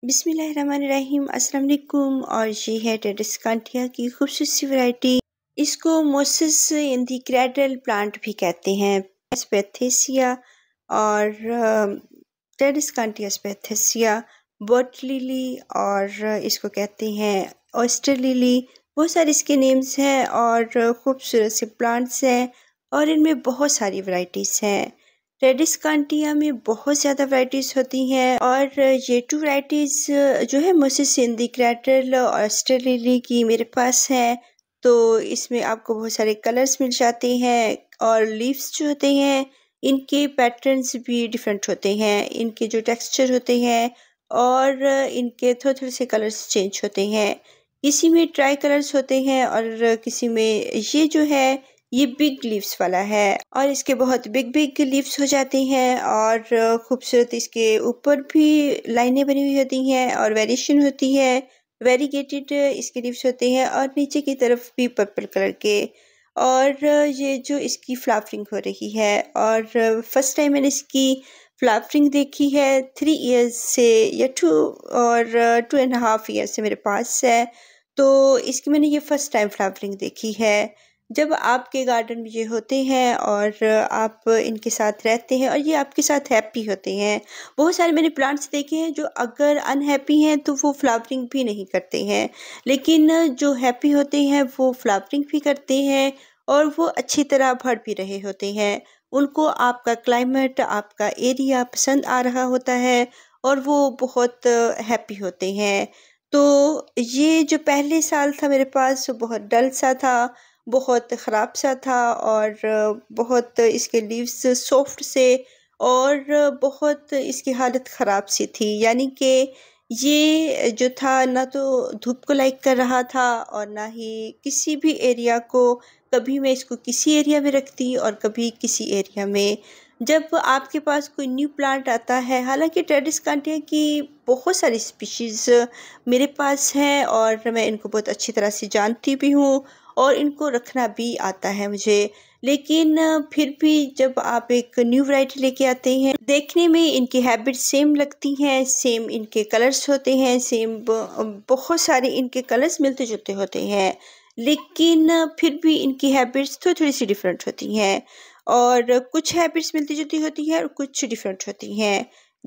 बिस्मिल्लाहिर्रहमानिर्रहीम अस्सलाम वालेकुम। और ये है टेडिस्कांटिया की खूबसूरत सी वैरायटी। इसको मोसिस इन दी क्रैडल प्लांट भी कहते हैं। स्पेथेसिया और टेडिस्कांटिया स्पेथेसिया, बर्ट लिली और इसको कहते हैं ऑयस्टर लिली। बहुत सारे इसके नेम्स हैं और खूबसूरत से प्लांट्स हैं और इनमें बहुत सारी वैरायटीज़ हैं। टेडिस्कांटिया में बहुत ज़्यादा वैरायटीज़ होती हैं और ये 2 वैरायटीज़ जो है मोसिस इंडिक्रैटल और ऑयस्टर लिली की मेरे पास हैं। तो इसमें आपको बहुत सारे कलर्स मिल जाते हैं और लीव्स जो होते हैं इनके पैटर्न्स भी डिफरेंट होते हैं, इनके जो टेक्सचर होते हैं और इनके थोड़े-थोड़े से कलर्स चेंज होते हैं। किसी में ट्राई कलर्स होते हैं और किसी में ये जो है ये बिग लीव्स वाला है और इसके बहुत बिग बिग लीव्स हो जाते हैं और खूबसूरत इसके ऊपर भी लाइनें बनी हुई होती हैं और वेरिएशन होती है। वेरीगेटेड इसके लीव्स होते हैं और नीचे की तरफ भी पर्पल कलर के। और ये जो इसकी फ्लावरिंग हो रही है और फर्स्ट टाइम मैंने इसकी फ्लावरिंग देखी है 3 इयर्स से या 2 और 2.5 ईयर से मेरे पास है। तो इसकी मैंने ये फर्स्ट टाइम फ्लावरिंग देखी है। जब आपके गार्डन में ये होते हैं और आप इनके साथ रहते हैं और ये आपके साथ हैप्पी होते हैं। बहुत सारे मैंने प्लांट्स देखे हैं जो अगर अनहैप्पी हैं तो वो फ्लावरिंग भी नहीं करते हैं, लेकिन जो हैप्पी होते हैं वो फ्लावरिंग भी करते हैं और वो अच्छी तरह बढ़ भी रहे होते हैं। उनको आपका क्लाइमेट, आपका एरिया पसंद आ रहा होता है और वो बहुत हैप्पी होते हैं। तो ये जो पहले साल था मेरे पास वो बहुत डल सा था, बहुत ख़राब सा था और बहुत इसके लीव्स सॉफ्ट से और बहुत इसकी हालत ख़राब सी थी। यानी कि ये जो था ना तो धूप को लाइक कर रहा था और ना ही किसी भी एरिया को, कभी मैं इसको किसी एरिया में रखती और कभी किसी एरिया में। जब आपके पास कोई न्यू प्लांट आता है, हालांकि टेडिस्कांटिया की बहुत सारी स्पीशीज़ मेरे पास हैं और मैं इनको बहुत अच्छी तरह से जानती भी हूँ और इनको रखना भी आता है मुझे। लेकिन फिर भी जब आप एक न्यू वैरायटी लेके आते हैं, देखने में इनकी हैबिट सेम लगती हैं, सेम इनके कलर्स होते हैं, सेम बहुत सारे इनके कलर्स मिलते-जुलते होते हैं, लेकिन फिर भी इनकी हैबिट्स थोड़ी-थोड़ी सी डिफरेंट होती हैं और कुछ हैबिट्स मिलती-जुलती होती हैं और कुछ डिफरेंट होती हैं।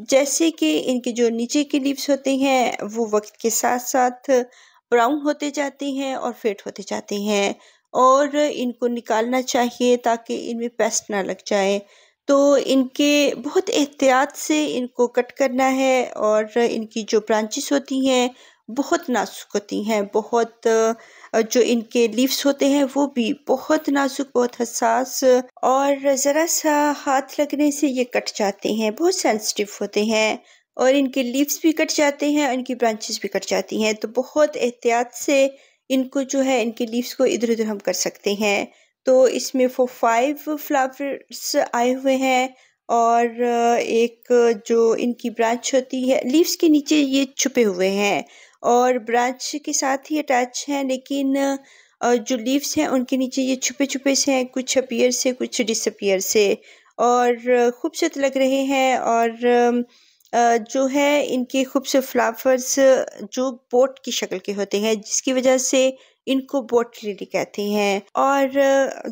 जैसे कि इनके जो नीचे के लीव्स होते हैं, वो वक़्त के साथ-साथ ब्राउन होते जाते हैं और फेड होते जाते हैं और इनको निकालना चाहिए ताकि इनमें पेस्ट ना लग जाए। तो इनके बहुत एहतियात से इनको कट करना है और इनकी जो ब्रांचेस होती हैं बहुत नाजुक होती हैं, बहुत जो इनके लीव्स होते हैं वो भी बहुत नाजुक, बहुत हसास और ज़रा सा हाथ लगने से ये कट जाते हैं, बहुत सेंसिटिव होते हैं और इनके लीव्स भी कट जाते हैं और इनकी ब्रांचेस भी कट जाती हैं। तो बहुत एहतियात से इनको जो है इनके लीव्स को इधर-उधर हम कर सकते हैं। तो इसमें 5 फ्लावर्स आए हुए हैं और एक जो इनकी ब्रांच होती है, लीव्स के नीचे ये छुपे हुए हैं और ब्रांच के साथ ही अटैच हैं, लेकिन जो लीव्स हैं उनके नीचे ये छुपे-छुपे से हैं, कुछ अपीयर से, कुछ डिसअपीयर से और खूबसूरत लग रहे हैं। और जो है इनके खूबसूरत फ्लावर्स जो बोट की शक्ल के होते हैं, जिसकी वजह से इनको बोट लिली कहते हैं। और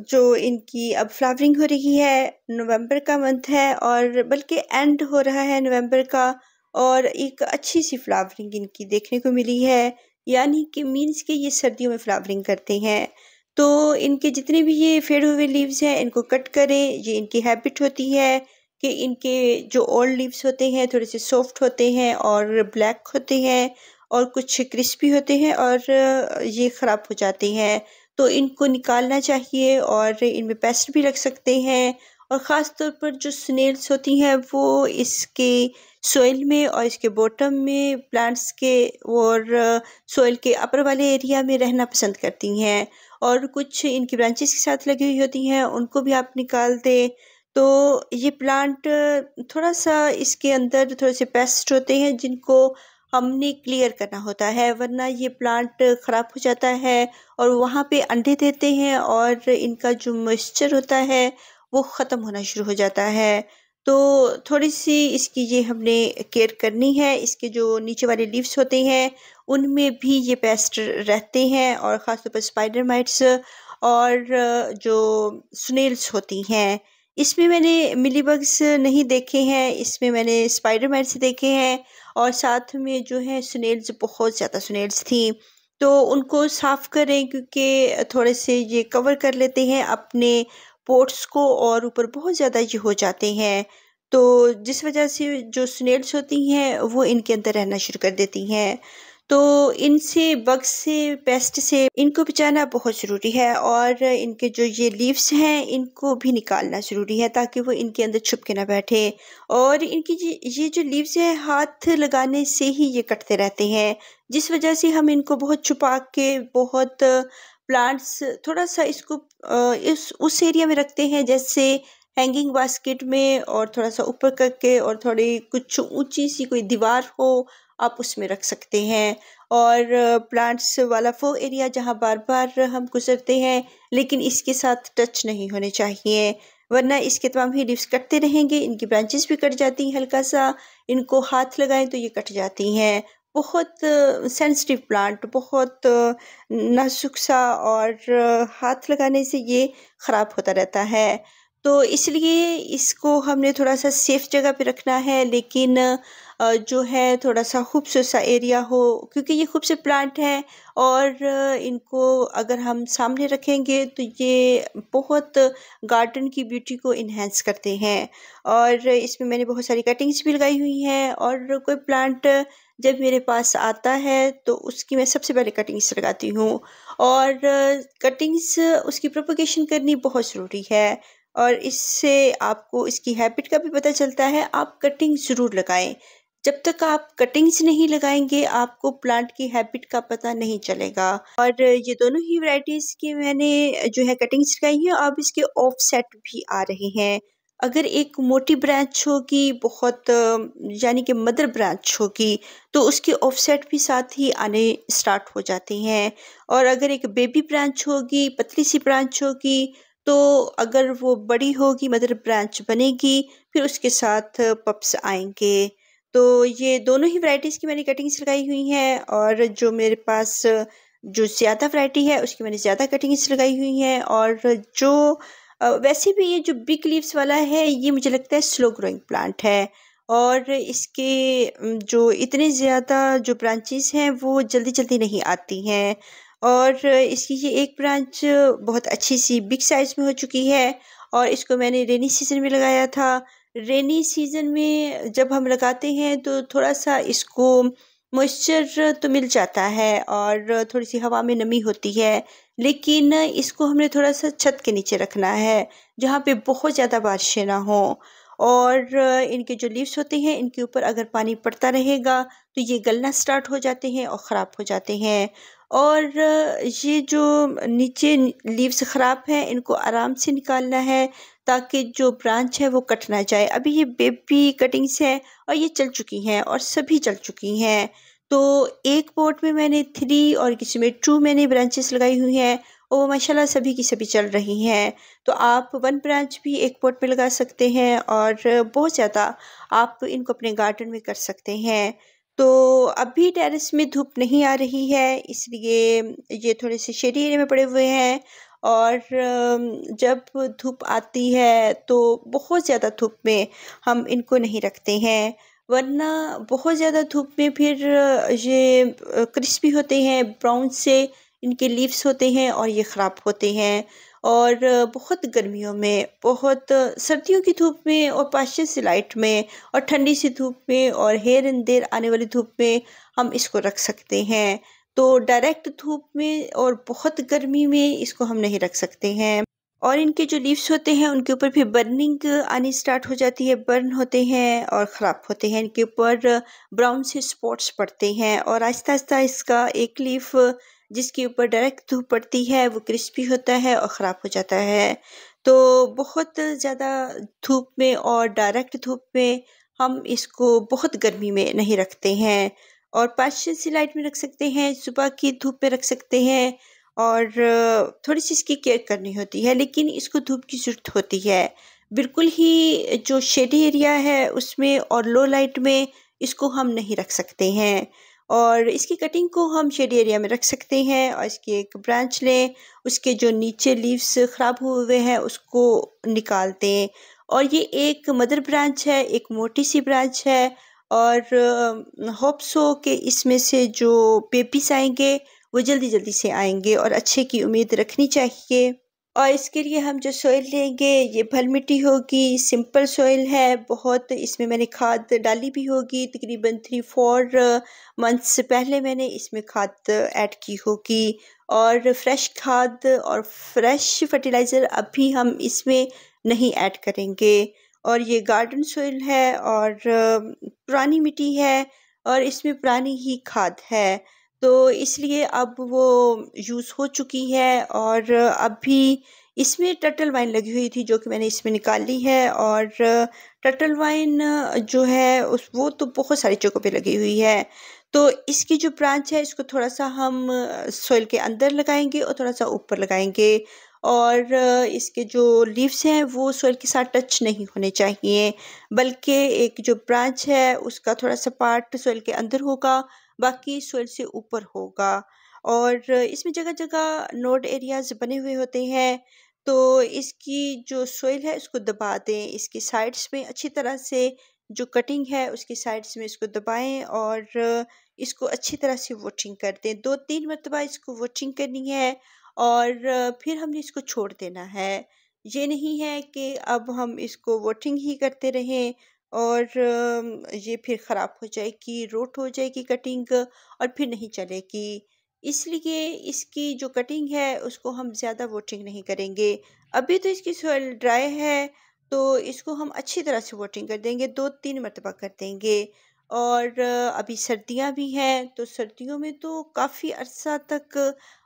जो इनकी अब फ्लावरिंग हो रही है, नवंबर का मंथ है और बल्कि एंड हो रहा है नवंबर का और एक अच्छी सी फ्लावरिंग इनकी देखने को मिली है, यानी कि मीन्स कि ये सर्दियों में फ्लावरिंग करते हैं। तो इनके जितने भी ये फेड हुए लीव्स हैं इनको कट करें, ये इनकी हैबिट होती है कि इनके जो ओल्ड लीव्स होते हैं थोड़े से सॉफ्ट होते हैं और ब्लैक होते हैं और कुछ क्रिस्पी होते हैं और ये ख़राब हो जाते हैं। तो इनको निकालना चाहिए और इनमें पेस्ट भी लग सकते हैं और ख़ास तौर पर जो स्नेल्स होती हैं वो इसके सॉइल में और इसके बॉटम में प्लांट्स के और सॉइल के अपर वाले एरिया में रहना पसंद करती हैं और कुछ इनकी ब्रांचेस के साथ लगी हुई होती हैं, उनको भी आप निकाल दें। तो ये प्लांट थोड़ा-सा इसके अंदर थोड़े से पेस्ट होते हैं जिनको हमने क्लियर करना होता है, वरना ये प्लांट ख़राब हो जाता है और वहाँ पे अंडे देते हैं और इनका जो मॉइस्चर होता है वो ख़त्म होना शुरू हो जाता है। तो थोड़ी-सी इसकी ये हमने केयर करनी है। इसके जो नीचे वाले लीव्स होते हैं, उनमें भी ये पेस्ट रहते हैं और ख़ास तौर पर स्पाइडर माइट्स और जो स्नेल्स होती हैं। इसमें मैंने मिलीबग्स नहीं देखे हैं, इसमें मैंने स्पाइडर माइट्स देखे हैं और साथ में जो है स्नेल्स, बहुत ज़्यादा स्नेल्स थी। तो उनको साफ़ करें क्योंकि थोड़े से ये कवर कर लेते हैं अपने पोर्ट्स को और ऊपर बहुत ज़्यादा ये हो जाते हैं। तो जिस वजह से जो स्नेल्स होती हैं वो इनके अंदर रहना शुरू कर देती हैं। तो इनसे, बग्स से, पेस्ट से इनको बचाना बहुत ज़रूरी है और इनके जो ये लीव्स हैं इनको भी निकालना ज़रूरी है ताकि वो इनके अंदर छुप के ना बैठे। और इनकी ये जो लीव्स हैं, हाथ लगाने से ही ये कटते रहते हैं, जिस वजह से हम इनको बहुत छुपा के, बहुत प्लांट्स थोड़ा-सा इसको इस उस एरिया में रखते हैं जैसे हैंगिंग बास्केट में, और थोड़ा-सा ऊपर करके और थोड़ी कुछ ऊँची-सी कोई दीवार हो, आप उसमें रख सकते हैं। और प्लांट्स वाला वो एरिया जहाँ बार-बार हम गुज़रते हैं, लेकिन इसके साथ टच नहीं होने चाहिए, वरना इसके तमाम ही लीव्स कटते रहेंगे, इनकी ब्रांचेस भी कट जाती हैं हल्का-सा, इनको हाथ लगाएँ तो ये कट जाती हैं। बहुत सेंसिटिव प्लांट, बहुत नाज़ुक सा, और हाथ लगाने से ये ख़राब होता रहता है। तो इसलिए इसको हमने थोड़ा-सा सेफ़ जगह पे रखना है, लेकिन जो है थोड़ा-सा खूबसूरत सा एरिया हो, क्योंकि ये खूबसूरत प्लांट हैं और इनको अगर हम सामने रखेंगे तो ये बहुत गार्डन की ब्यूटी को एनहांस करते हैं। और इसमें मैंने बहुत सारी कटिंग्स भी लगाई हुई हैं, और कोई प्लांट जब मेरे पास आता है तो उसकी मैं सबसे पहले कटिंग्स लगाती हूँ। और कटिंग्स, उसकी प्रोपगेशन करनी बहुत ज़रूरी है और इससे आपको इसकी हैबिट का भी पता चलता है। आप कटिंग ज़रूर लगाएँ। जब तक आप कटिंग्स नहीं लगाएँगे, आपको प्लांट की हैबिट का पता नहीं चलेगा। और ये दोनों ही वैराइटीज़ की मैंने जो है कटिंग्स लगाई हैं, अब इसके ऑफसेट भी आ रहे हैं। अगर एक मोटी ब्रांच होगी, बहुत यानी कि मदर ब्रांच होगी, तो उसके ऑफसेट भी साथ ही आने स्टार्ट हो जाते हैं। और अगर एक बेबी ब्रांच होगी, पतली सी ब्रांच होगी, तो अगर वो बड़ी होगी, मदर ब्रांच बनेगी, फिर उसके साथ पप्स आएँगे। तो ये दोनों ही वैराइटीज़ की मैंने कटिंग्स लगाई हुई हैं, और जो मेरे पास जो ज़्यादा वैराइटी है उसकी मैंने ज़्यादा कटिंग्स लगाई हुई हैं। और जो वैसे भी ये जो बिग लीव्स वाला है, ये मुझे लगता है स्लो ग्रोइंग प्लांट है, और इसके जो इतने ज़्यादा जो ब्रांचेस हैं वो जल्दी-जल्दी नहीं आती हैं। और इसकी ये एक ब्रांच बहुत अच्छी-सी बिग साइज़ में हो चुकी है, और इसको मैंने रेनी सीज़न में लगाया था। रेनी सीज़न में जब हम लगाते हैं तो थोड़ा-सा इसको मॉइस्चर तो मिल जाता है और थोड़ी-सी हवा में नमी होती है, लेकिन इसको हमने थोड़ा-सा छत के नीचे रखना है, जहाँ पे बहुत ज़्यादा बारिशें ना हों। और इनके जो लीव्स होते हैं, इनके ऊपर अगर पानी पड़ता रहेगा, तो ये गलना स्टार्ट हो जाते हैं और ख़राब हो जाते हैं। और ये जो नीचे लीव्स ख़राब हैं, इनको आराम से निकालना है ताकि जो ब्रांच है वो कट ना जाए। अभी ये बेबी कटिंग्स हैं और ये चल चुकी हैं और सभी चल चुकी हैं। तो एक पॉट में मैंने 3 और किसी में 2 मैंने ब्रांचेस लगाई हुई हैं, और वो माशाल्लाह सभी की सभी चल रही हैं। तो आप 1 ब्रांच भी एक पॉट में लगा सकते हैं, और बहुत ज़्यादा आप इनको अपने गार्डन में कर सकते हैं। तो अभी टेरेस में धूप नहीं आ रही है, इसलिए ये थोड़े से शेडी एरिया में पड़े हुए हैं। और जब धूप आती है तो बहुत ज़्यादा धूप में हम इनको नहीं रखते हैं, वरना बहुत ज़्यादा धूप में फिर ये क्रिस्पी होते हैं, ब्राउन से इनके लीव्स होते हैं और ये ख़राब होते हैं। और बहुत गर्मियों में, बहुत सर्दियों की धूप में, और पास्चर से लाइट में, और ठंडी सी धूप में, और हेयर एंड देयर आने वाली धूप में हम इसको रख सकते हैं। तो डायरेक्ट धूप में और बहुत गर्मी में इसको हम नहीं रख सकते हैं। और इनके जो लीव्स होते हैं उनके ऊपर फिर बर्निंग आनी स्टार्ट हो जाती है, बर्न होते हैं और ख़राब होते हैं। इनके ऊपर ब्राउन से स्पॉट्स पड़ते हैं, और आहिस्ता-आहिस्ता इसका एक लीफ जिसके ऊपर डायरेक्ट धूप पड़ती है वो क्रिस्पी होता है और ख़राब हो जाता है। तो बहुत ज़्यादा धूप में और डायरेक्ट धूप में हम इसको बहुत गर्मी में नहीं रखते हैं, और पार्शियल सी लाइट में रख सकते हैं, सुबह की धूप में रख सकते हैं। और थोड़ी-सी इसकी केयर करनी होती है, लेकिन इसको धूप की ज़रूरत होती है। बिल्कुल ही जो शेडी एरिया है उसमें और लो लाइट में इसको हम नहीं रख सकते हैं। और इसकी कटिंग को हम शेडी एरिया में रख सकते हैं और इसकी एक ब्रांच लें, उसके जो नीचे लीव्स ख़राब हुए हुए हैं उसको निकाल दें। और ये एक मदर ब्रांच है, एक मोटी सी ब्रांच है और होप सो कि इसमें से जो बेबीज आएंगे वो जल्दी जल्दी से आएंगे और अच्छे की उम्मीद रखनी चाहिए। और इसके लिए हम जो सॉइल लेंगे ये भल मिट्टी होगी, सिंपल सॉइल है बहुत। इसमें मैंने खाद डाली भी होगी, तकरीबन 3-4 मंथ्स पहले मैंने इसमें खाद ऐड की होगी। और फ्रेश खाद और फ्रेश फर्टिलाइज़र अभी हम इसमें नहीं ऐड करेंगे। और ये गार्डन सॉइल है और पुरानी मिट्टी है और इसमें पुरानी ही खाद है, तो इसलिए अब वो यूज़ हो चुकी है। और अभी इसमें टर्टल वाइन लगी हुई थी जो कि मैंने इसमें निकाल ली है। और टर्टल वाइन जो है उस वो तो बहुत सारी जगहों पे लगी हुई है। तो इसकी जो ब्रांच है इसको थोड़ा-सा हम सॉइल के अंदर लगाएँगे और थोड़ा-सा ऊपर लगाएँगे। और इसके जो लीव्स हैं वो सॉइल के साथ टच नहीं होने चाहिए, बल्कि एक जो ब्रांच है उसका थोड़ा-सा पार्ट सॉइल के अंदर होगा, बाकी सॉइल से ऊपर होगा। और इसमें जगह-जगह नोड एरियाज़ बने हुए होते हैं, तो इसकी जो सॉइल है उसको दबा दें। इसकी साइड्स में अच्छी तरह से जो कटिंग है उसकी साइड्स में इसको दबाएँ और इसको अच्छी तरह से वॉशिंग कर दें। 2-3 मरतबा इसको वॉशिंग करनी है और फिर हमने इसको छोड़ देना है। ये नहीं है कि अब हम इसको वॉशिंग ही करते रहें और ये फिर ख़राब हो जाएगी, रोट हो जाएगी कटिंग और फिर नहीं चलेगी। इसलिए इसकी जो कटिंग है उसको हम ज़्यादा वॉशिंग नहीं करेंगे। अभी तो इसकी सॉइल ड्राई है, तो इसको हम अच्छी तरह से वॉशिंग कर देंगे, 2-3 मरतबा कर देंगे। और अभी सर्दियाँ भी हैं, तो सर्दियों में तो काफ़ी अरसा तक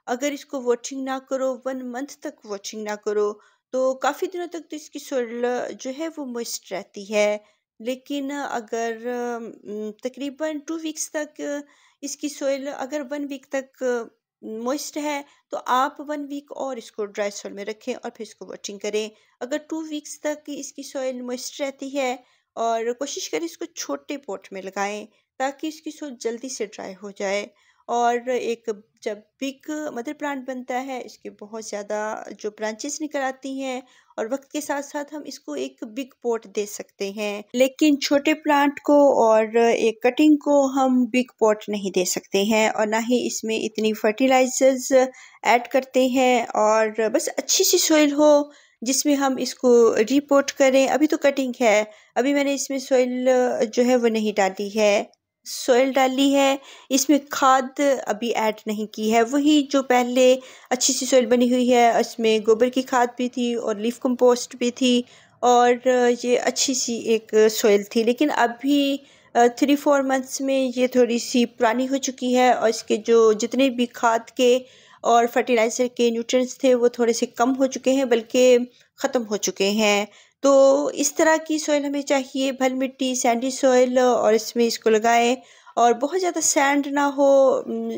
अगर इसको वॉशिंग ना करो, 1 मंथ तक वॉशिंग ना करो, तो काफ़ी दिनों तक तो इसकी सॉइल जो है वो मॉइस्ट रहती है। लेकिन अगर तकरीबन 2 वीक्स तक इसकी सॉइल अगर 1 वीक तक मॉइस्ट है, तो आप 1 वीक और इसको ड्राई सॉइल में रखें और फिर इसको वॉशिंग करें। अगर 2 वीक्स तक इसकी सॉइल मॉइस्ट रहती है और कोशिश करें इसको छोटे पॉट में लगाएँ, ताकि इसकी सॉइल जल्दी से ड्राई हो जाए। और एक जब बिग मदर प्लांट बनता है, इसके बहुत ज़्यादा जो ब्रांचेस निकल आती हैं और वक्त के साथ साथ हम इसको एक बिग पॉट दे सकते हैं। लेकिन छोटे प्लांट को और एक कटिंग को हम बिग पॉट नहीं दे सकते हैं और ना ही इसमें इतनी फर्टिलाइजर्स ऐड करते हैं। और बस अच्छी सी सॉइल हो जिसमें हम इसको रीपोर्ट करें। अभी तो कटिंग है, अभी मैंने इसमें सॉइल जो है वो नहीं डाली है, सॉइल डाली है, इसमें खाद अभी ऐड नहीं की है। वही जो पहले अच्छी सी सॉइल बनी हुई है, उसमें गोबर की खाद भी थी और लीफ कंपोस्ट भी थी और ये अच्छी सी एक सॉइल थी। लेकिन अभी 3-4 मंथ्स में ये थोड़ी सी पुरानी हो चुकी है और इसके जो जितने भी खाद के और फर्टिलाइज़र के न्यूट्रिएंट्स थे वो थोड़े से कम हो चुके हैं, बल्कि ख़त्म हो चुके हैं। तो इस तरह की सॉइल हमें चाहिए, भल मिट्टी, सैंडी सॉइल, और इसमें इसको लगाएँ और बहुत ज़्यादा सैंड ना हो,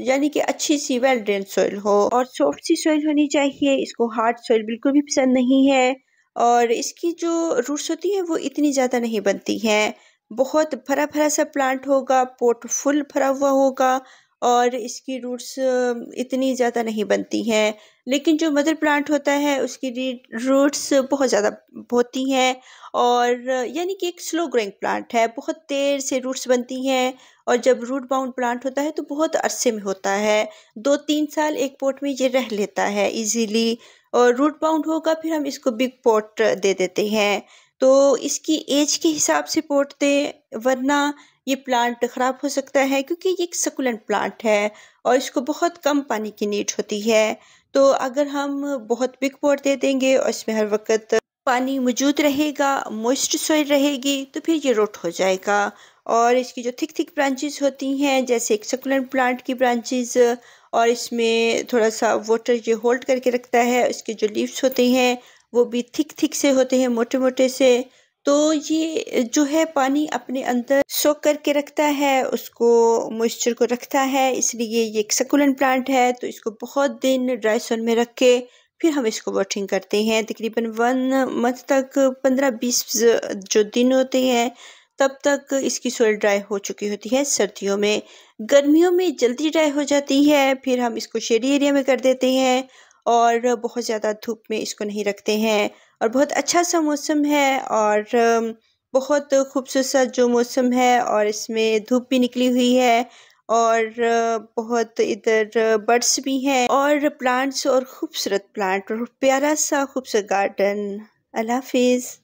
यानी कि अच्छी सी वेल ड्रेन्ड सॉइल हो और सॉफ्ट सी सॉइल होनी चाहिए। इसको हार्ड सॉइल बिल्कुल भी पसंद नहीं है और इसकी जो रूट्स होती हैं वो इतनी ज़्यादा नहीं बनती हैं। बहुत भरा-भरा सा प्लांट होगा, पॉट फुल भरा हुआ होगा और इसकी रूट्स इतनी ज़्यादा नहीं बनती हैं। लेकिन जो मदर प्लांट होता है उसकी रूट्स बहुत ज़्यादा होती हैं और यानी कि एक स्लो ग्रोइंग प्लांट है, बहुत देर से रूट्स बनती हैं। और जब रूट बाउंड प्लांट होता है तो बहुत अरसे में होता है, 2-3 साल एक पॉट में ये रह लेता है इजीली। और रूट बाउंड होगा फिर हम इसको बिग पॉट दे देते हैं, तो इसकी एज के हिसाब से पॉट दें, वरना ये प्लांट ख़राब हो सकता है, क्योंकि ये एक सकुलेंट प्लांट है और इसको बहुत कम पानी की नीड होती है। तो अगर हम बहुत बिग पॉट दे देंगे और इसमें हर वक्त पानी मौजूद रहेगा, मॉइस्ट सॉइल रहेगी, तो फिर ये रोट हो जाएगा। और इसकी जो थिक थिक ब्रांचेस होती हैं, जैसे एक सकुलेंट प्लांट की ब्रांचेस, और इसमें थोड़ा सा वाटर ये होल्ड करके रखता है, इसके जो लीव्स होते हैं वो भी थिक थिक से होते हैं, मोटे मोटे से। तो ये जो है पानी अपने अंदर सोक करके रखता है, उसको मॉइस्चर को रखता है, इसलिए ये एक सकुलेंट प्लांट है। तो इसको बहुत दिन ड्राई सॉइल में रख के फिर हम इसको वाटरिंग करते हैं। तकरीबन 1 मंथ तक 15-20 जो दिन होते हैं तब तक इसकी सोइल ड्राई हो चुकी होती है सर्दियों में। गर्मियों में जल्दी ड्राई हो जाती है, फिर हम इसको शेडी एरिया में कर देते हैं और बहुत ज़्यादा धूप में इसको नहीं रखते हैं। और बहुत अच्छा सा मौसम है और बहुत खूबसूरत सा जो मौसम है और इसमें धूप भी निकली हुई है और बहुत इधर बर्ड्स भी हैं और प्लांट्स और खूबसूरत प्लांट और प्यारा सा खूबसूरत गार्डन। अल्लाह हाफिज़।